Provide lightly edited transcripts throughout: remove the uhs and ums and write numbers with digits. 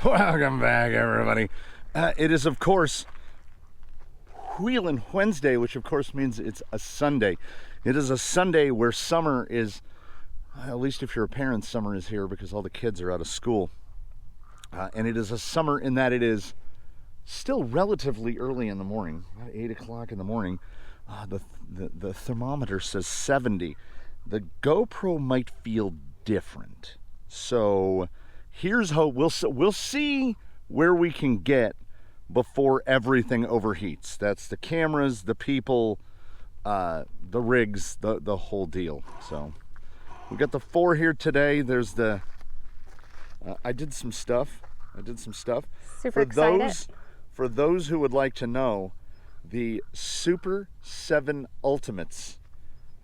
Welcome back, everybody. It is, of course, Wheelin Wednesday, which, of course, means it's a Sunday. It is a Sunday where summer is, at least if you're a parent, summer is here because all the kids are out of school. And it is a summer in that it is still relatively early in the morning, about 8 o'clock in the morning. The thermometer says 70. The GoPro might feel different. So here's how we'll see where we can get before everything overheats. That's the cameras, the people, the rigs, the whole deal. So we got the 4 here today. There's the I did some stuff. Super excited. For those who would like to know, the Super 7 Ultimates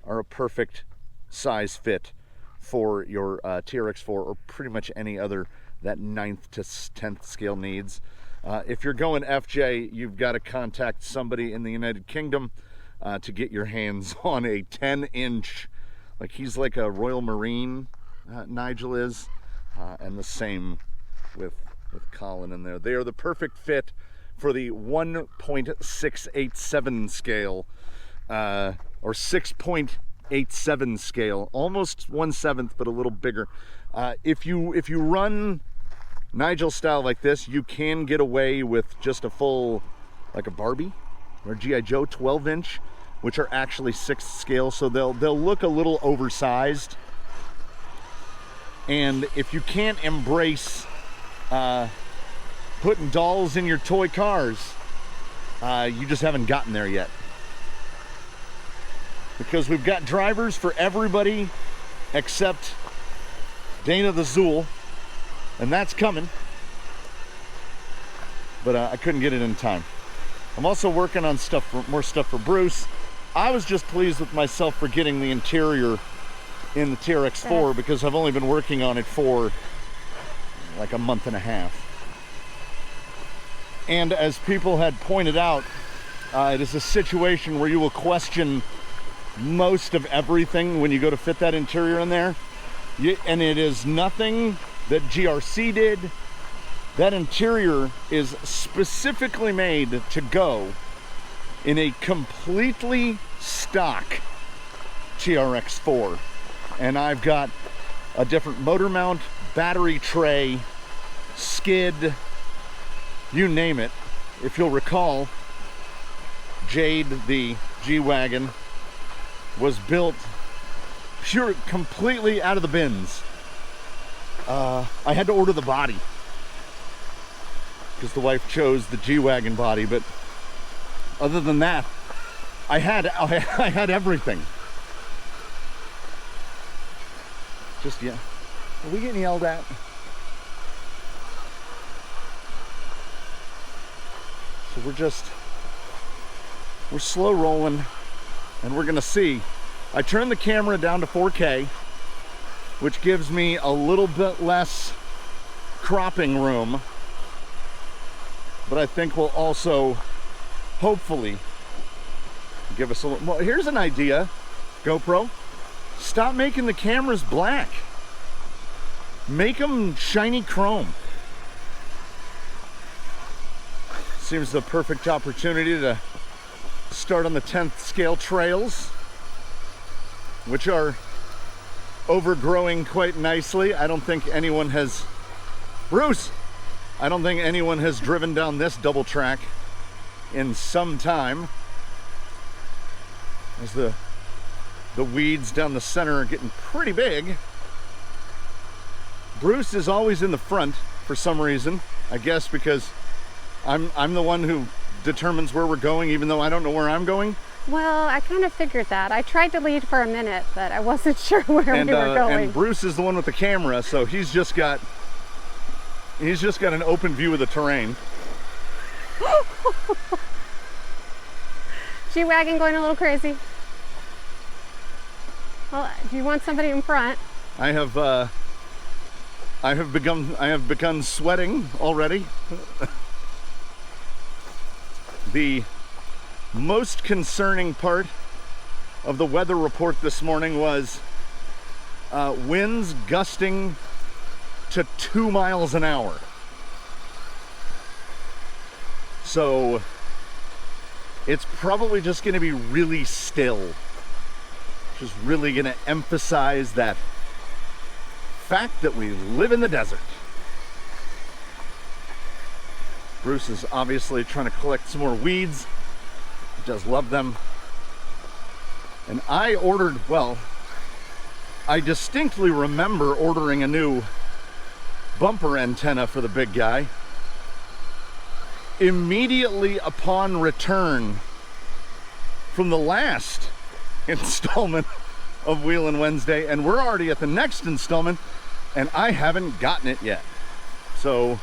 are a perfect size fit for your TRX4 or pretty much any other that 9th to 10th scale needs. If you're going FJ, you've got to contact somebody in the United Kingdom to get your hands on a 10-inch, like he's like a Royal Marine, Nigel is, and the same with Colin in there. They are the perfect fit for the 1.687 scale, or 6.87 scale, almost 1/7, but a little bigger. If you run Nigel style like this, you can get away with just a full, like a Barbie or G.I. Joe 12-inch, which are actually 6th scale, so they'll look a little oversized. And if you can't embrace putting dolls in your toy cars, you just haven't gotten there yet. Because we've got drivers for everybody except Dana the Zool, and that's coming. But I couldn't get it in time. I'm also working on more stuff for Bruce. I was just pleased with myself for getting the interior in the TRX4 because I've only been working on it for like a month and a half. And as people had pointed out, it is a situation where you will question most of everything when you go to fit that interior in there. And it is nothing that GRC did. That interior is specifically made to go in a completely stock TRX4. And I've got a different motor mount, battery tray, skid, you name it. If you'll recall, Jade, the G-Wagon, was built completely out of the bins. I had to order the body because the wife chose the G-Wagon body, but other than that, I had everything. Just, yeah. Are we getting yelled at? So we're slow rolling, and we're gonna see. I turned the camera down to 4K, which gives me a little bit less cropping room, but I think will also hopefully give us a little. Well, here's an idea, GoPro. Stop making the cameras black. Make them shiny chrome. Seems the perfect opportunity to start on the 10th scale trails, which are overgrowing quite nicely. I don't think anyone has, Bruce, I don't think anyone has driven down this double track in some time, as the weeds down the center are getting pretty big. Bruce is always in the front for some reason, I guess because I'm the one who determines where we're going, even though I don't know where I'm going. Well, I kind of figured that. I tried to lead for a minute, but I wasn't sure where we were going. And Bruce is the one with the camera, so he's just got an open view of the terrain. G-Wagon going a little crazy. Well, do you want somebody in front? I have begun sweating already. The most concerning part of the weather report this morning was winds gusting to 2 miles an hour. So it's probably just going to be really still. Just really going to emphasize that fact that we live in the desert. Bruce is obviously trying to collect some more weeds. He does love them. And I ordered, well, I distinctly remember ordering a new bumper antenna for the big guy immediately upon return from the last installment of Wheelin Wednesday, and we're already at the next installment and I haven't gotten it yet. So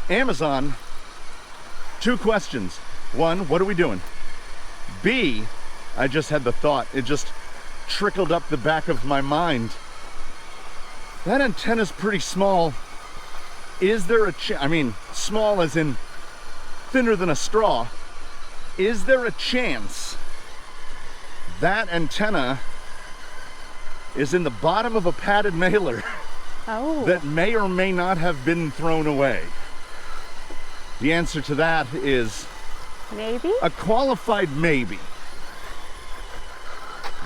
Amazon, 2 questions. 1, what are we doing? B, I just had the thought, it just trickled up the back of my mind. That antenna's pretty small. Is there a I mean, small as in thinner than a straw. Is there a chance that antenna is in the bottom of a padded mailer that may or may not have been thrown away? The answer to that is maybe. A qualified maybe.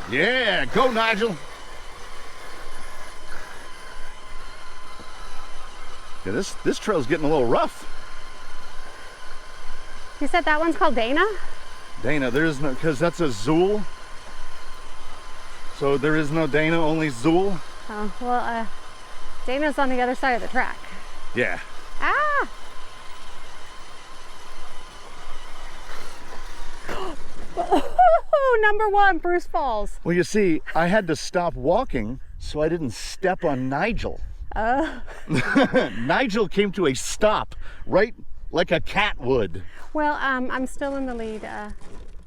Yeah, go Nigel. Yeah, this trail's getting a little rough. You said that one's called Dana? Dana, there is no, because that's a Zool. So there is no Dana, only Zool. Oh, well, Dana's on the other side of the track. Yeah. Ah! Number 1, Bruce falls. Well, you see, I had to stop walking so I didn't step on Nigel. Nigel came to a stop, right like a cat would. Well, I'm still in the lead.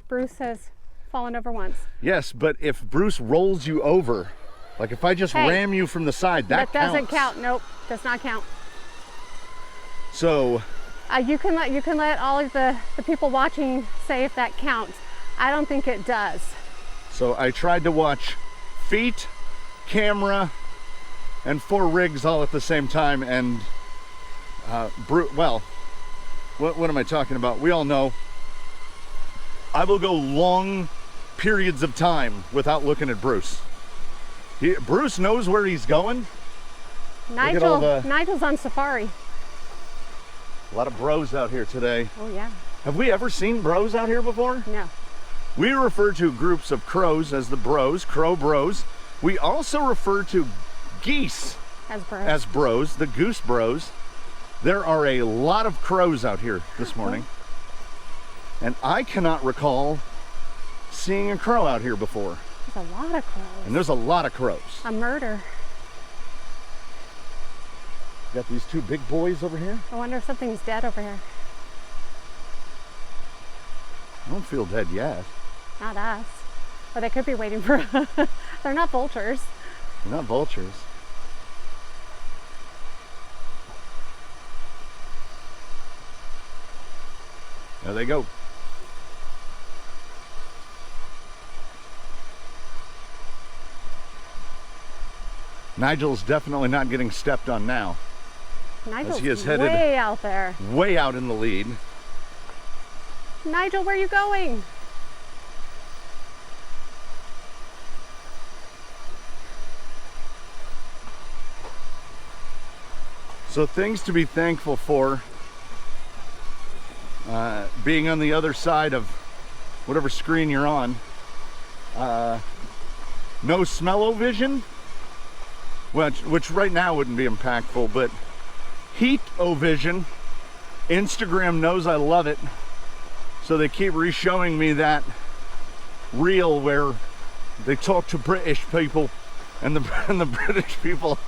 Bruce has fallen over once. Yes, but if Bruce rolls you over, like if I just ram you from the side, that doesn't count. Nope, does not count. So you can let all of the people watching say if that counts. I don't think it does. So I tried to watch feet, camera, and 4 rigs all at the same time, and well, what am I talking about? We all know I will go long periods of time without looking at Bruce. Bruce knows where he's going. Nigel's on safari. A lot of bros out here today. Oh yeah. Have we ever seen bros out here before? No. We refer to groups of crows as the bros, crow bros. We also refer to geese as bros, the goose bros. There are a lot of crows out here this morning. And I cannot recall seeing a crow out here before. There's a lot of crows. And there's a lot of crows. A murder. Got these 2 big boys over here. I wonder if something's dead over here. I don't feel dead yet. Not us. Or they could be waiting for us. They're not vultures. They're not vultures. There they go. Nigel's definitely not getting stepped on now. Nigel's he is headed way out there. Way out in the lead. Nigel, where are you going? So things to be thankful for. Being on the other side of whatever screen you're on. No smell-o-vision, which right now wouldn't be impactful, but heat-o-vision. Instagram knows I love it, so they keep re-showing me that reel where they talk to British people, and the British people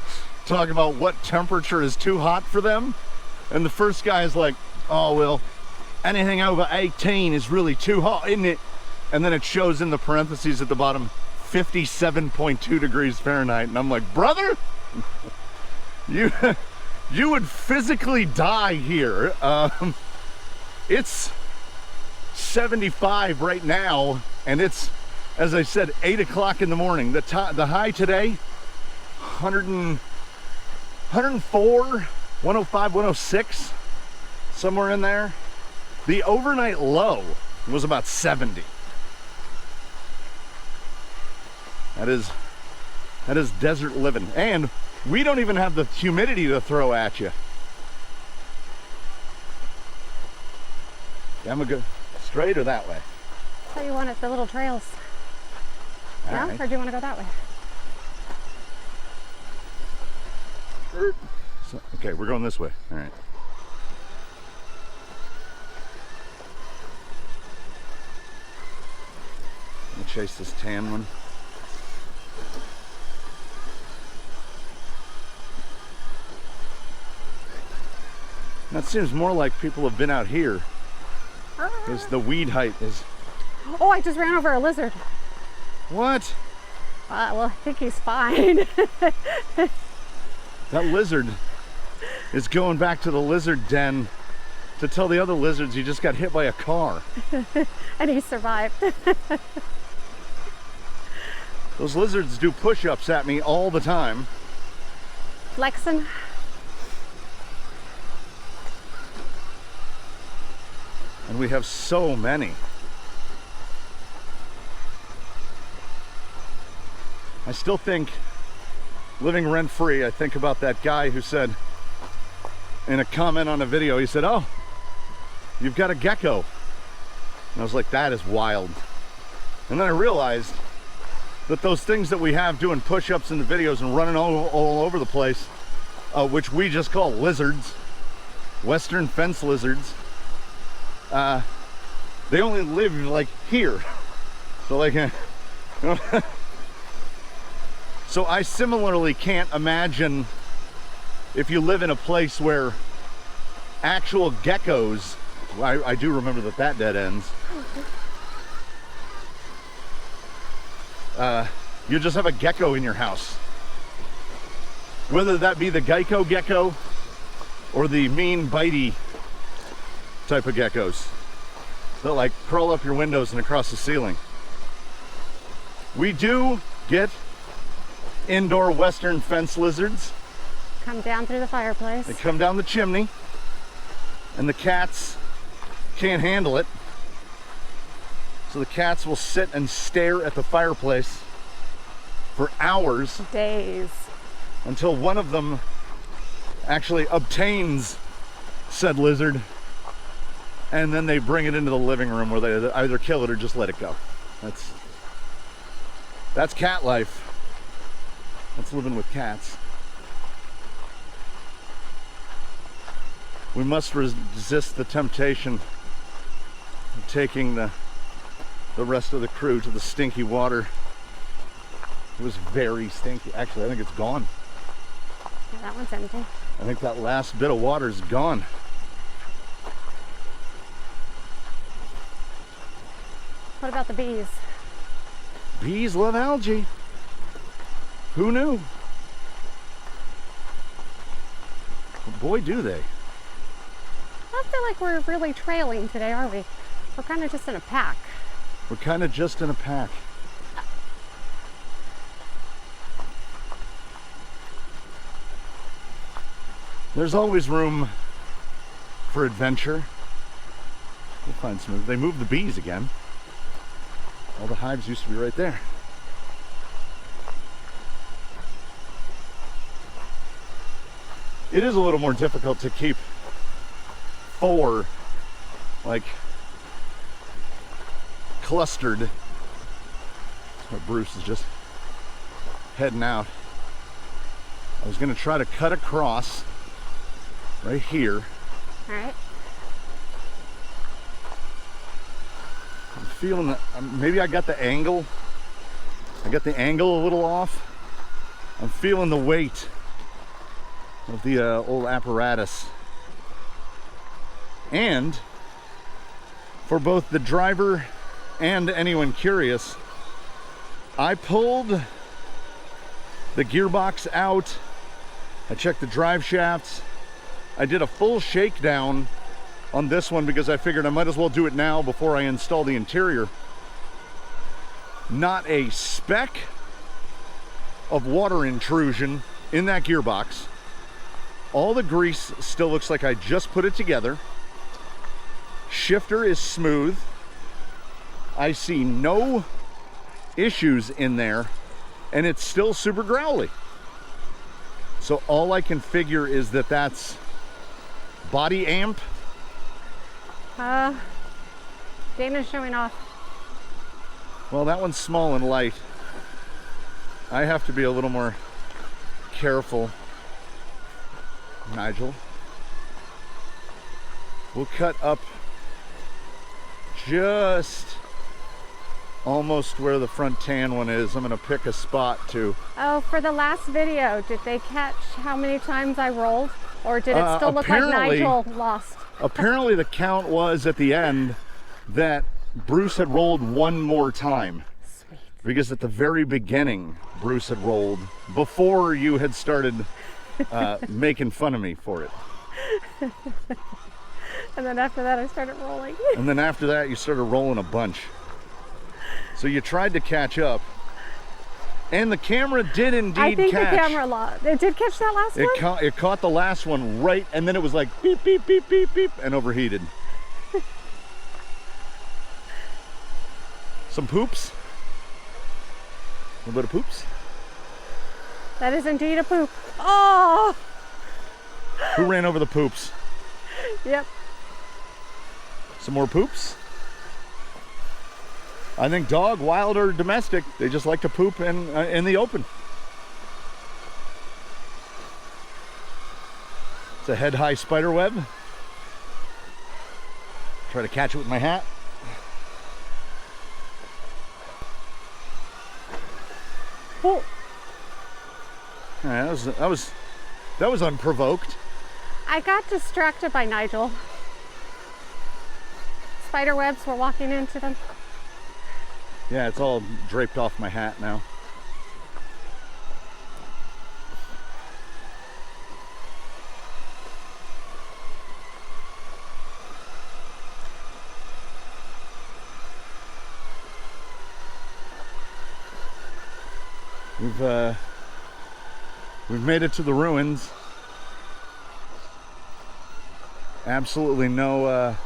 talk about what temperature is too hot for them, and the first guy is like, oh well, anything over 18 is really too hot, isn't it? And then it shows in the parentheses at the bottom 57.2 degrees Fahrenheit, and I'm like, brother, you would physically die here. It's 75 right now, and it's, as I said, 8 o'clock in the morning. The high today, 104, 105, 106, somewhere in there. The overnight low was about 70. That is desert living. And we don't even have the humidity to throw at you. Yeah, I'm gonna go straight or that way? So you wanted the little trails. All No? right. Or do you want to go that way? So, okay, we're going this way. All right. Let me chase this tan one. That seems more like people have been out here, because the weed height is... Oh, I just ran over a lizard. What? Well, I think he's fine. That lizard is going back to the lizard den to tell the other lizards he just got hit by a car. And he survived. Those lizards do push-ups at me all the time. Flexing. And we have so many. I still think, living rent-free, I think about that guy who said, in a comment on a video, he said, "Oh, you've got a gecko." And I was like, that is wild. And then I realized that those things that we have doing push-ups in the videos and running all over the place, which we just call lizards, western fence lizards, they only live like here. So like, so I similarly can't imagine if you live in a place where actual geckos, I do remember that dead ends. You just have a gecko in your house. Whether that be the Geico gecko or the mean bitey type of geckos that like crawl up your windows and across the ceiling. We do get indoor western fence lizards. Come down through the fireplace. They come down the chimney and the cats can't handle it. So the cats will sit and stare at the fireplace for hours. Days. Until one of them actually obtains said lizard, and then they bring it into the living room where they either kill it or just let it go. That's cat life. That's living with cats. We must resist the temptation of taking the rest of the crew to the stinky water. It was very stinky. Actually, I think it's gone. Yeah, that one's empty. I think that last bit of water is gone. What about the bees? Bees love algae. Who knew? Well, boy, do they. I don't feel like we're really trailing today, are we? We're kind of just in a pack. We're kind of just in a pack. There's always room for adventure. We'll find some. They moved the bees again. All the hives used to be right there. It is a little more difficult to keep 4 like clustered. So Bruce is just heading out. I was going to try to cut across right here. All right. I'm feeling that maybe I got the angle. I got the angle a little off. I'm feeling the weight of the old apparatus. And for both the driver and anyone curious, I pulled the gearbox out. I checked the drive shafts. I did a full shakedown on this one because I figured I might as well do it now before I install the interior. Not a speck of water intrusion in that gearbox. All the grease still looks like I just put it together. Shifter is smooth. I see no issues in there, and it's still super growly. So all I can figure is that that's body amp. Dana's showing off. Well, that one's small and light. I have to be a little more careful. Nigel. We'll cut up just almost where the front tan one is. I'm gonna pick a spot to. Oh, for the last video, did they catch how many times I rolled? Or did it still look like Nigel lost? Apparently the count was at the end that Bruce had rolled one more time. Sweet. Because at the very beginning, Bruce had rolled before you had started making fun of me for it. And then after that, I started rolling. And then after that, you started rolling a bunch. So you tried to catch up. And the camera did indeed catch. I think the camera it did catch that last one? It caught the last one right, and then it was like beep, beep, beep, beep, beep, and overheated. Some poops. A little bit of poops. That is indeed a poop. Oh! Who ran over the poops? Yep. Some more poops. I think dog, wild or domestic, they just like to poop in the open. It's a head-high spider web. Try to catch it with my hat. Oh. Yeah, that was unprovoked. I got distracted by Nigel. Spider webs were walking into them. Yeah, it's all draped off my hat now. We've made it to the ruins. Absolutely no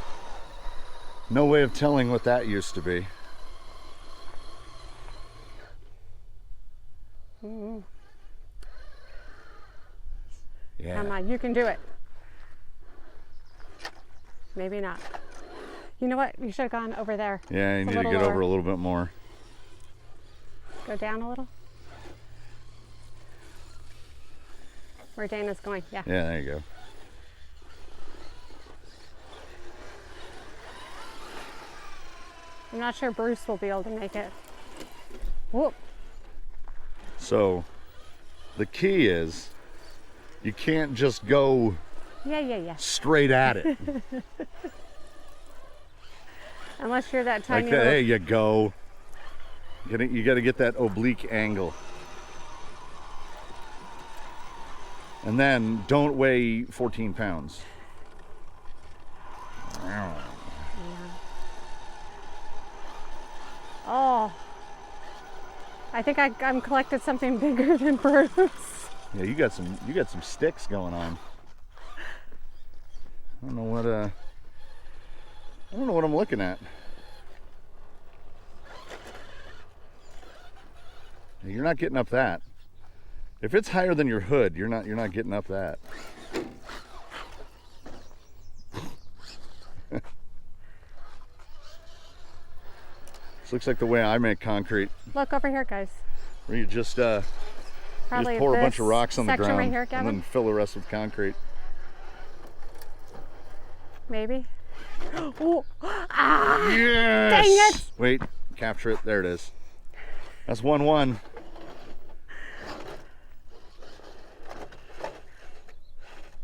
way of telling what that used to be. Mm-hmm. Yeah. Come on, you can do it. Maybe not. You know what? You should have gone over there. Yeah, you need to get over a little bit more. Go down a little. Where Dana's going, yeah. Yeah, there you go. I'm not sure Bruce will be able to make it. Whoop. So, the key is you can't just go straight at it. Unless you're that tiny little... There you go. You got to get that oblique angle. And then don't weigh 14 pounds. Yeah. Oh. I think I'm collected something bigger than Bruce. Yeah, you got some sticks going on. I don't know what I'm looking at. You're not getting up that. If it's higher than your hood, you're not getting up that. This looks like the way I make concrete. Look over here, guys. Where you just pour a bunch of rocks on the ground right here, and then fill the rest with concrete. Maybe. Oh. Ah! Yes! Dang it! Wait, capture it. There it is. That's 1-1.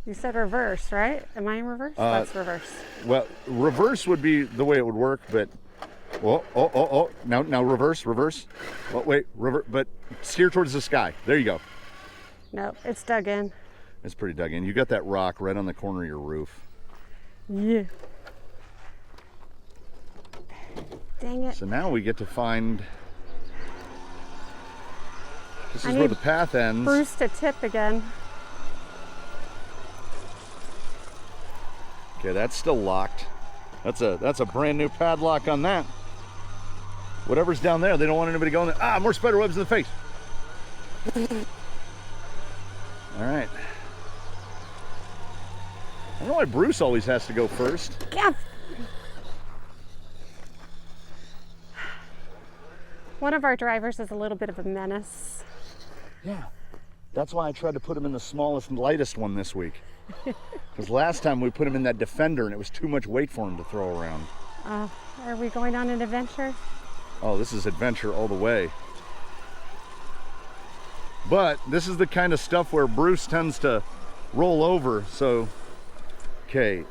You said reverse, right? Am I in reverse? That's reverse. Well, reverse would be the way it would work, but oh. Now reverse. Well, wait, but steer towards the sky. There you go. Nope, it's dug in. It's pretty dug in. You got that rock right on the corner of your roof. Yeah. Dang it. So now we get to find... This is where the path ends. Bruce to tip again. Okay, that's still locked. That's a brand new padlock on that. Whatever's down there, they don't want anybody going there. Ah, more spider webs in the face. All right. I don't know why Bruce always has to go first. Yeah. One of our drivers is a little bit of a menace. Yeah. That's why I tried to put him in the smallest and lightest one this week. Because last time we put him in that Defender and it was too much weight for him to throw around. Are we going on an adventure? Oh, this is adventure all the way. But this is the kind of stuff where Bruce tends to roll over, so... Okay.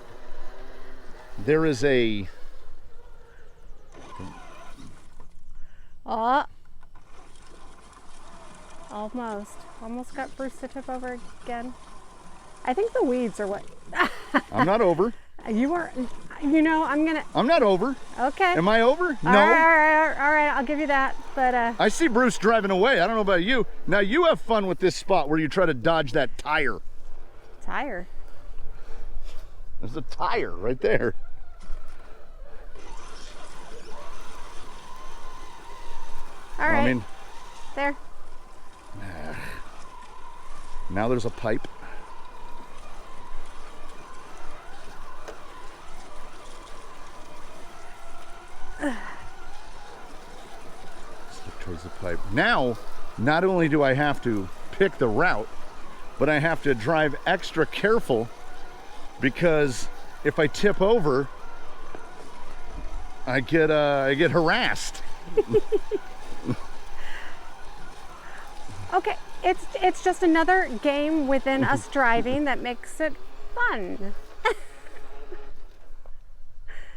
There is a... Oh. Almost got Bruce to tip over again. I think the weeds are what... I'm not over. You are... You know, I'm not over. Okay. Am I over? No. All right, I'll give you that, but... I see Bruce driving away. I don't know about you. Now you have fun with this spot where you try to dodge that tire. Tire? There's a tire right there. All right. I mean... There. Now there's a pipe. Stick towards the pipe. Now, not only do I have to pick the route, but I have to drive extra careful because if I tip over, I get harassed. Okay, it's just another game within us driving that makes it fun.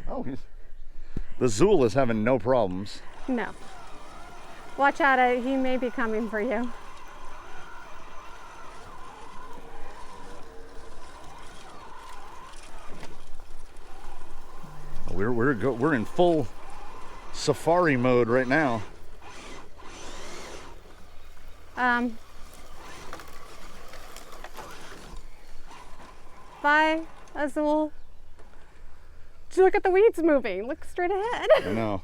Oh, the Zool is having no problems. No. Watch out, he may be coming for you. We're in full safari mode right now. Bye, Azul. Look at the weeds moving. Look straight ahead. I know.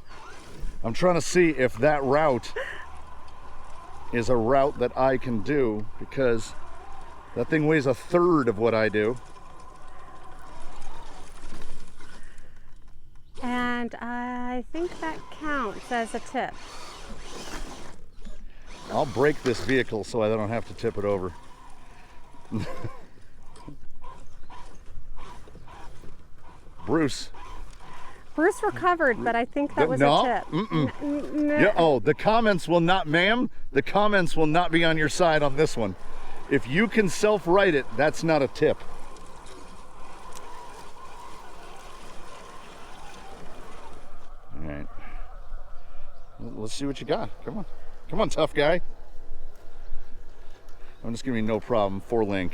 I'm trying to see if that route is a route that I can do because that thing weighs a third of what I do. And I think that counts as a tip. I'll brake this vehicle so I don't have to tip it over. Bruce recovered, but I think that was no, a tip. No. Yeah, oh, the comments will not, ma'am, the comments will not be on your side on this one. If you can self-write it, that's not a tip. All right. Let's see what you got. Come on. Come on, tough guy. I'm just gonna be no problem. 4-link.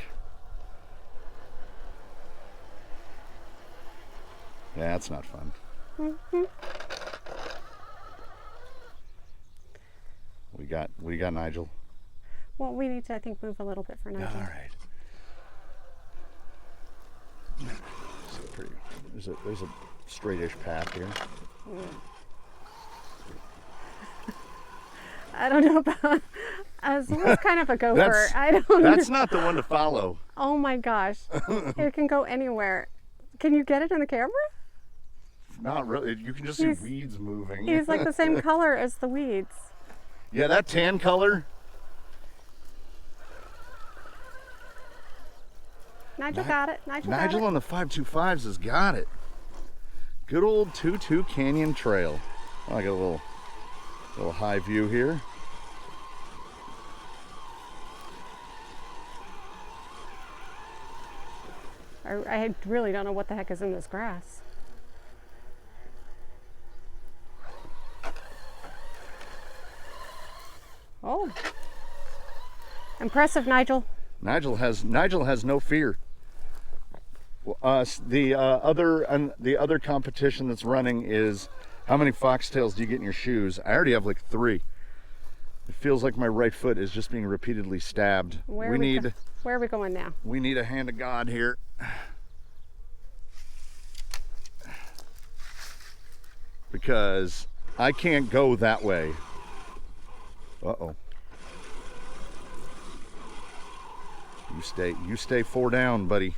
Yeah, that's not fun. Mm-hmm. We got Nigel. Well, we need to, I think, move a little bit for Nigel. All right. There's a straightish path here. I don't know about. Azul's kind of a gopher. I don't. That's not the one to follow. Oh my gosh! It can go anywhere. Can you get it in the camera? Not really. You can just see weeds moving. He's like the same color as the weeds. Yeah, that tan color. Nigel got it. Nigel got it. On the 525s has got it. Good old 22 Canyon Trail. Oh, I got a little high view here. I really don't know what the heck is in this grass. Oh, impressive, Nigel. Nigel has no fear. The other competition that's running is how many foxtails do you get in your shoes? I already have like 3. It feels like my right foot is just being repeatedly stabbed. Where are we going now? We need a hand of God here. because I can't go that way. Uh-oh. You stay 4 down, buddy.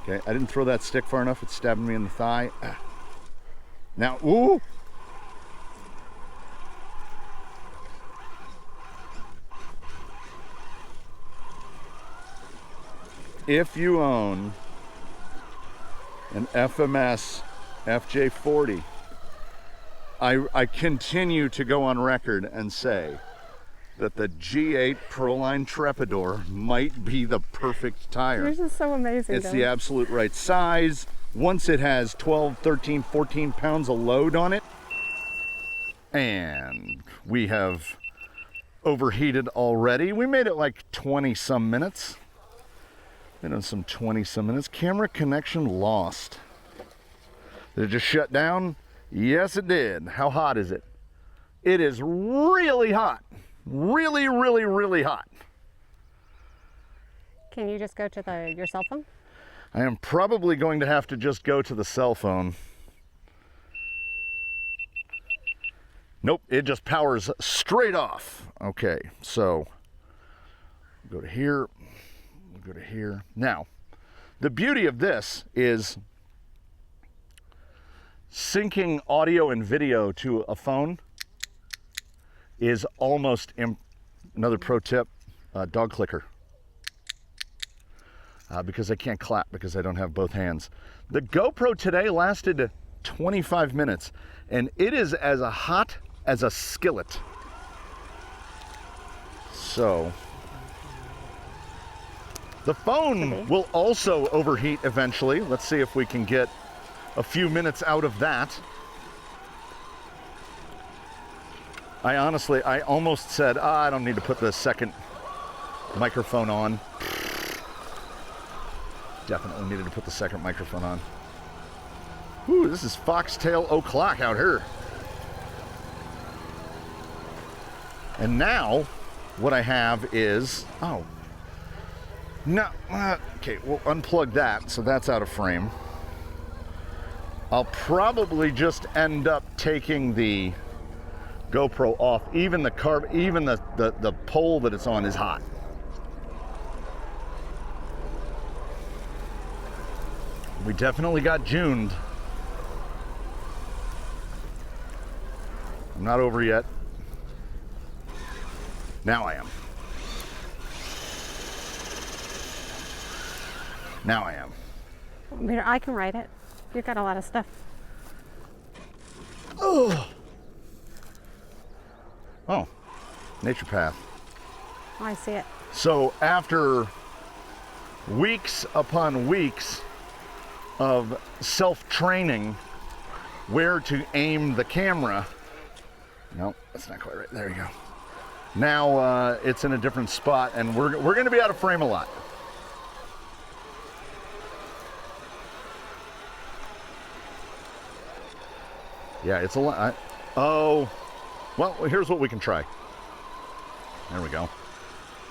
Okay, I didn't throw that stick far enough. It's stabbing me in the thigh. Ah. Now, ooh! If you own an FMS FJ40, I continue to go on record and say that the G8 Proline Trepador might be the perfect tire. Yours is so amazing. It's the absolute right size. Once it has 12, 13, 14 pounds of load on it, and we have overheated already. We made it like 20 some minutes. Been on some 20 some minutes. Camera connection lost. Did it just shut down? Yes, it did. How hot is it? It is really hot. Really, really, really hot. Can you just go to your cell phone? I am probably going to have to just go to the cell phone. Nope, it just powers straight off. Okay, so go to here, we'll go to here. Now, the beauty of this is syncing audio and video to a phone is almost, another pro tip, dog clicker. Because I can't clap because I don't have both hands. The GoPro today lasted 25 minutes and it is as hot as a skillet. So, the phone will also overheat eventually. Let's see if we can get a few minutes out of that. I almost said, I don't need to put the second microphone on. Definitely needed to put the second microphone on. Ooh, this is foxtail o'clock out here. And now, what I have is, oh, no, okay, we'll unplug that, so that's out of frame. I'll probably just end up taking the GoPro off. Even the pole that it's on is hot. We definitely got Juned. I'm not over yet. Now I am. Now I am. I can write it. You've got a lot of stuff. Oh. Oh, nature path. Oh, I see it. So after weeks upon weeks of self-training where to aim the camera, no, that's not quite right. There you go. Now it's in a different spot, and we're going to be out of frame a lot. Yeah, it's a lot. Oh, well, here's what we can try. There we go.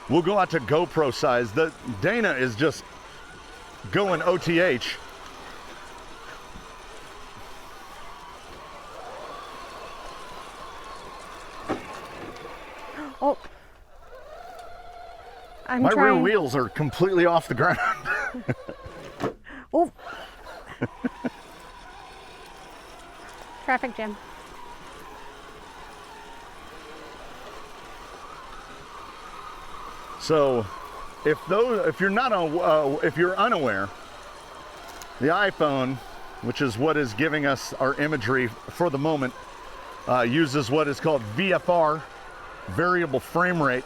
We'll go out to GoPro size. The Dana is just going OTH. Oh. My rear wheels are completely off the ground. Oh. Traffic jam. So, if you're unaware, the iPhone, which is what is giving us our imagery for the moment, uses what is called VFR, variable frame rate,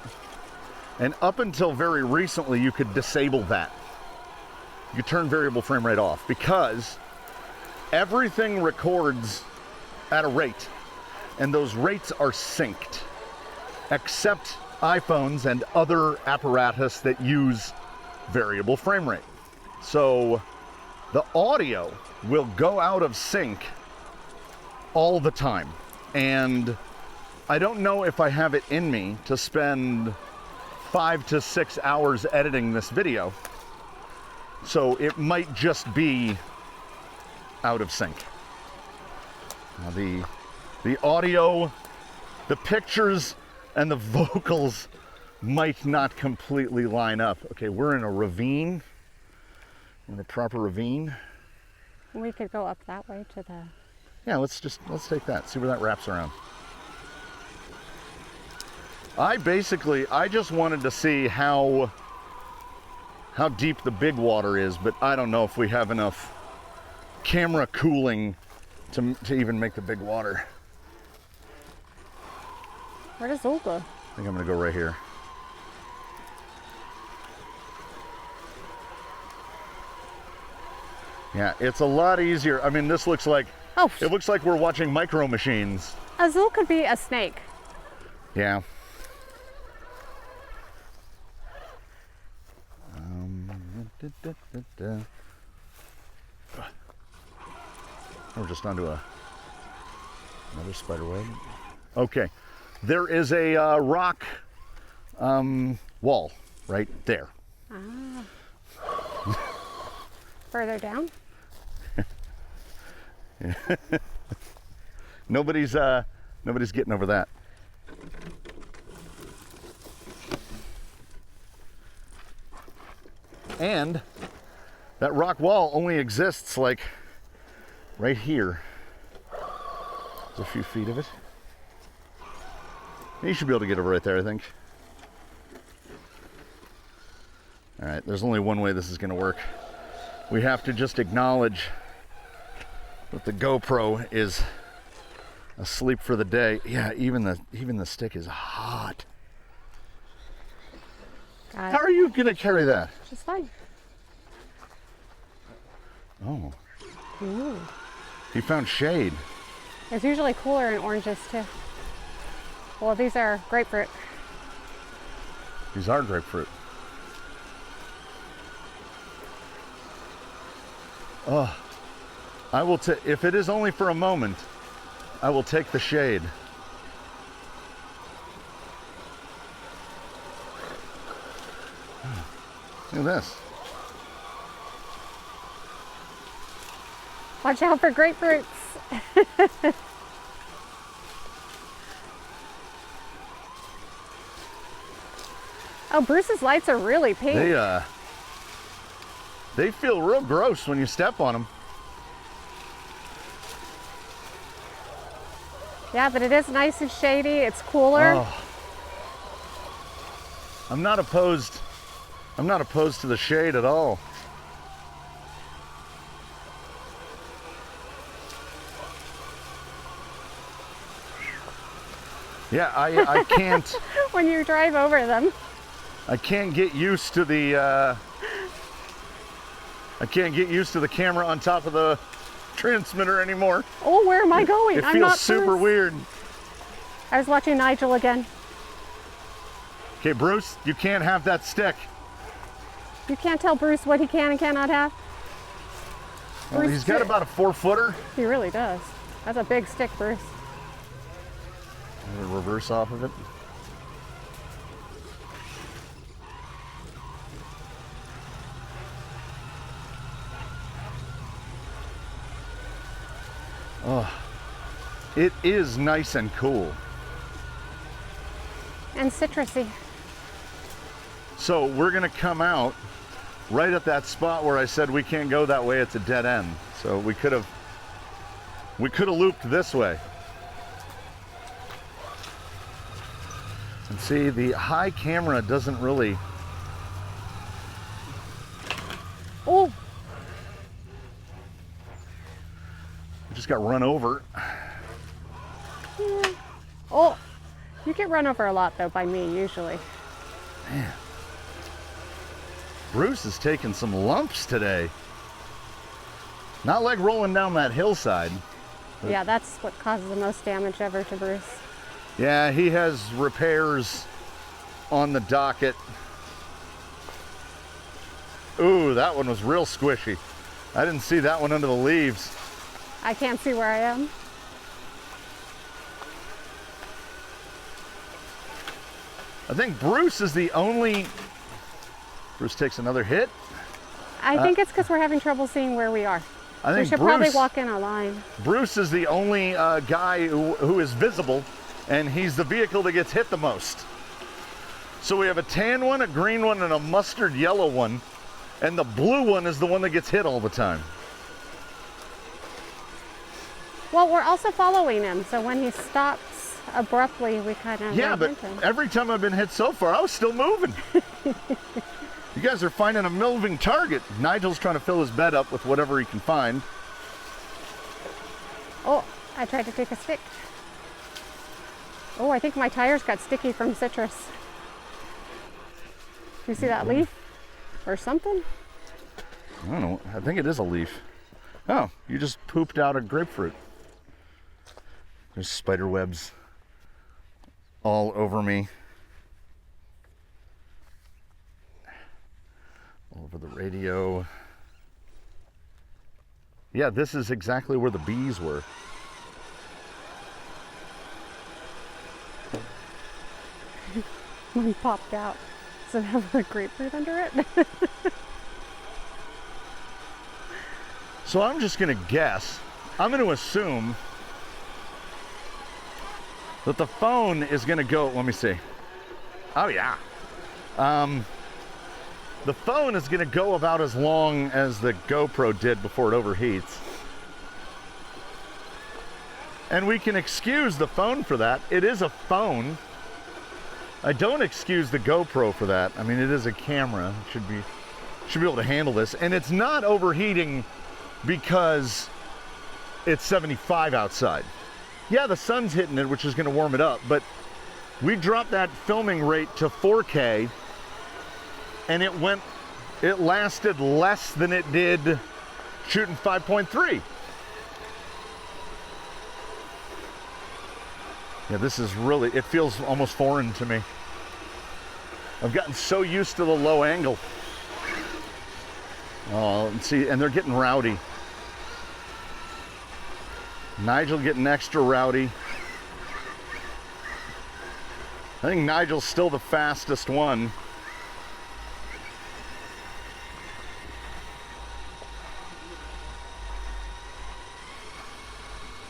and up until very recently, you could disable that. You could turn variable frame rate off because everything records at a rate, and those rates are synced, except iPhones and other apparatus that use variable frame rate. So the audio will go out of sync all the time. And I don't know if I have it in me to spend 5 to 6 hours editing this video. So it might just be out of sync. Now the audio, the pictures, and the vocals might not completely line up. Okay, we're in a ravine, in the proper ravine. We could go up that way to the... Yeah, let's take that, see where that wraps around. I just wanted to see how deep the big water is, but I don't know if we have enough camera cooling to even make the big water. Where does Zool go? I think I'm gonna go right here. Yeah, it's a lot easier. I mean, this looks like, it looks like we're watching Micro Machines. A Zool could be a snake. Yeah. We're just onto another spider web. Okay, there is a rock wall right there. Ah. Further down? Nobody's getting over that. And that rock wall only exists like right here. There's a few feet of it. You should be able to get over right there, I think. All right, there's only one way this is going to work. We have to just acknowledge that the GoPro is asleep for the day. Yeah, even the stick is hot. How are you going to carry that? Just fine. Oh. Ooh. He found shade. It's usually cooler in oranges too. Well, these are grapefruit. These are grapefruit. Oh, I will take, if it is only for a moment, I will take the shade. Look at this. Watch out for grapefruits. Oh, Bruce's lights are really pink. They feel real gross when you step on them. Yeah, but it is nice and shady. It's cooler. Oh. I'm not opposed to the shade at all. Yeah, I can't. When you drive over them. I can't get used to the camera on top of the transmitter anymore. Oh, where am I going? It I'm feels not super Bruce. weird. I was watching Nigel again. Okay, Bruce, you can't have that stick. You can't tell Bruce what he can and cannot have. Well, he's got about a 4-footer. He really does. That's a big stick, Bruce. I'm gonna reverse off of it. Oh, it is nice and cool. And citrusy. So we're gonna come out right at that spot where I said we can't go that way, it's a dead end. So we could have looped this way. And see, the high camera doesn't really... Oh! Just got run over. Yeah. Oh, you get run over a lot though by me usually. Man, Bruce is taking some lumps today. Not like rolling down that hillside. Yeah, that's what causes the most damage ever to Bruce. Yeah, he has repairs on the docket. Ooh, that one was real squishy. I didn't see that one under the leaves. I can't see where I am. I think Bruce is the only... Bruce takes another hit. I think it's because we're having trouble seeing where we are. I think we should probably walk in a line. Bruce is the only guy who is visible, and he's the vehicle that gets hit the most. So we have a tan one, a green one, and a mustard yellow one, and the blue one is the one that gets hit all the time. Well, we're also following him, so when he stops abruptly, we kind of but every time I've been hit so far, I was still moving. You guys are finding a moving target. Nigel's trying to fill his bed up with whatever he can find. Oh, I tried to take a stick. Oh, I think my tires got sticky from citrus. You see that leaf or something? I don't know. I think it is a leaf. Oh, you just pooped out a grapefruit. There's spider webs all over me. All over the radio. Yeah, this is exactly where the bees were. One popped out. Does it have a grapefruit under it? So I'm just gonna guess, I'm gonna assume that the phone is gonna go, let me see. Oh yeah. The phone is gonna go about as long as the GoPro did before it overheats. And we can excuse the phone for that. It is a phone. I don't excuse the GoPro for that. I mean, it is a camera. It should be able to handle this. And it's not overheating because it's 75 outside. Yeah, the sun's hitting it, which is gonna warm it up, but we dropped that filming rate to 4K and it lasted less than it did shooting 5.3. Yeah, this is really, it feels almost foreign to me. I've gotten so used to the low angle. Oh, and see, and they're getting rowdy. Nigel getting extra rowdy. I think Nigel's still the fastest one.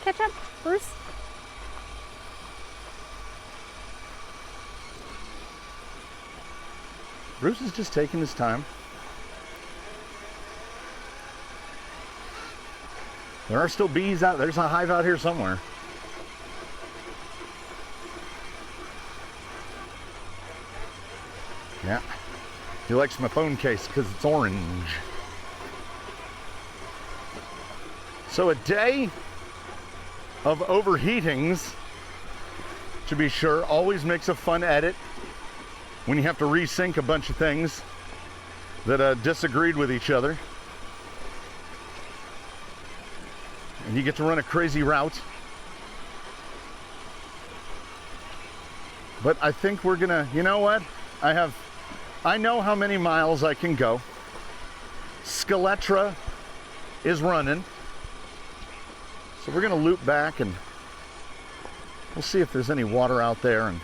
Catch up, Bruce. Bruce is just taking his time. There are still bees out. There's a hive out here somewhere. Yeah. He likes my phone case because it's orange. So a day of overheatings, to be sure, always makes a fun edit when you have to resync a bunch of things that disagreed with each other. And you get to run a crazy route. But I think we're gonna, you know what? I know how many miles I can go. Skeletra is running. So we're gonna loop back and we'll see if there's any water out there, and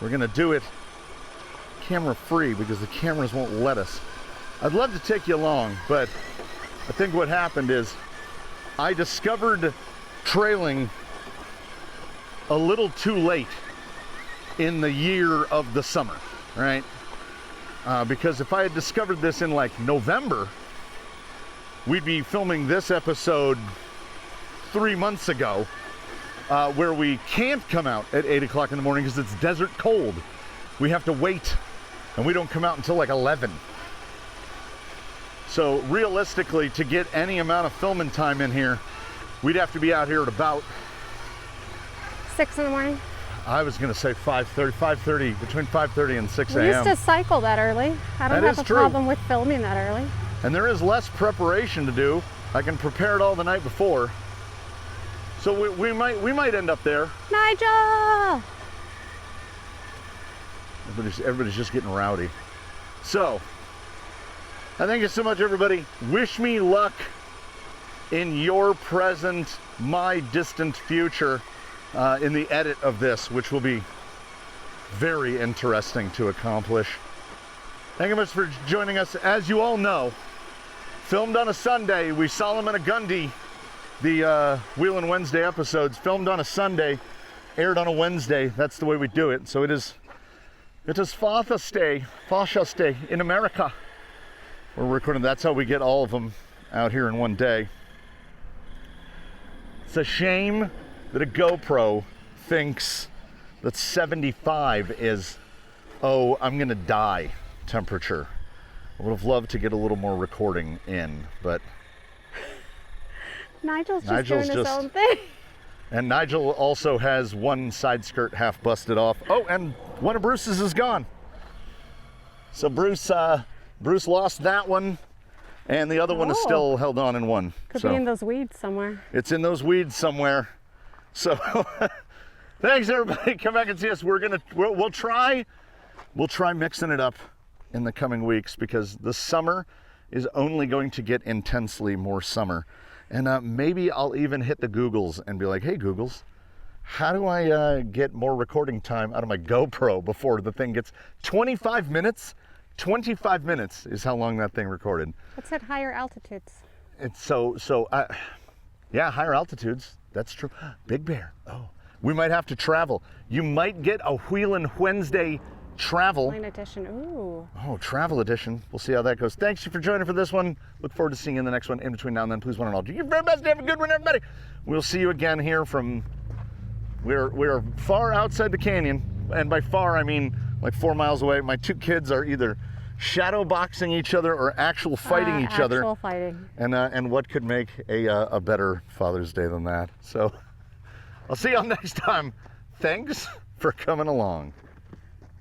we're gonna do it camera free because the cameras won't let us. I'd love to take you along, but I think what happened is I discovered trailing a little too late in the year of the summer, right? Because if I had discovered this in like November, we'd be filming this episode 3 months ago, where we can't come out at 8 o'clock in the morning because it's desert cold. We have to wait, and we don't come out until like 11. So realistically, to get any amount of filming time in here, we'd have to be out here at about 6 in the morning. I was gonna say 5:30, between 5:30 and 6 a.m. We used to cycle that early. I don't have a problem with filming that early. And there is less preparation to do. I can prepare it all the night before. So we might end up there. Nigel! Everybody's just getting rowdy. So, I thank you so much, everybody. Wish me luck in your present, my distant future, in the edit of this, which will be very interesting to accomplish. Thank you much for joining us. As you all know, Filmed on a Sunday. We Solomon and Gundy, the Wheelin Wednesday episodes, filmed on a Sunday, aired on a Wednesday. That's the way we do it. So it is Father's Day in America. We're recording. That's how we get all of them out here in one day. It's a shame that a GoPro thinks that 75 is, oh, I'm gonna die temperature. I would have loved to get a little more recording in, but Nigel's doing his own thing. And Nigel also has one side skirt half busted off. Oh, and one of Bruce's is gone. So Bruce lost that one, and the other one is still held on in one. Could be in those weeds somewhere. It's in those weeds somewhere. So thanks everybody. Come back and see us. We'll try mixing it up in the coming weeks, because the summer is only going to get intensely more summer. And maybe I'll even hit the Googles and be like, hey Googles, how do I get more recording time out of my GoPro before the thing gets 25 minutes? 25 minutes is how long that thing recorded. It's at higher altitudes. It's yeah, higher altitudes. That's true. Big Bear. Oh, we might have to travel. You might get a Wheelin Wednesday travel. Plain edition. Ooh. Oh, travel edition. We'll see how that goes. Thanks for joining for this one. Look forward to seeing you in the next one. In between now and then, please one and all do your very best to have a good one, everybody. We'll see you again here from, we're far outside the canyon, and by far I mean like 4 miles away. My two kids are either shadow boxing each other or actual fighting each other. Actual fighting. And what could make a better Father's Day than that? So I'll see y'all next time. Thanks for coming along.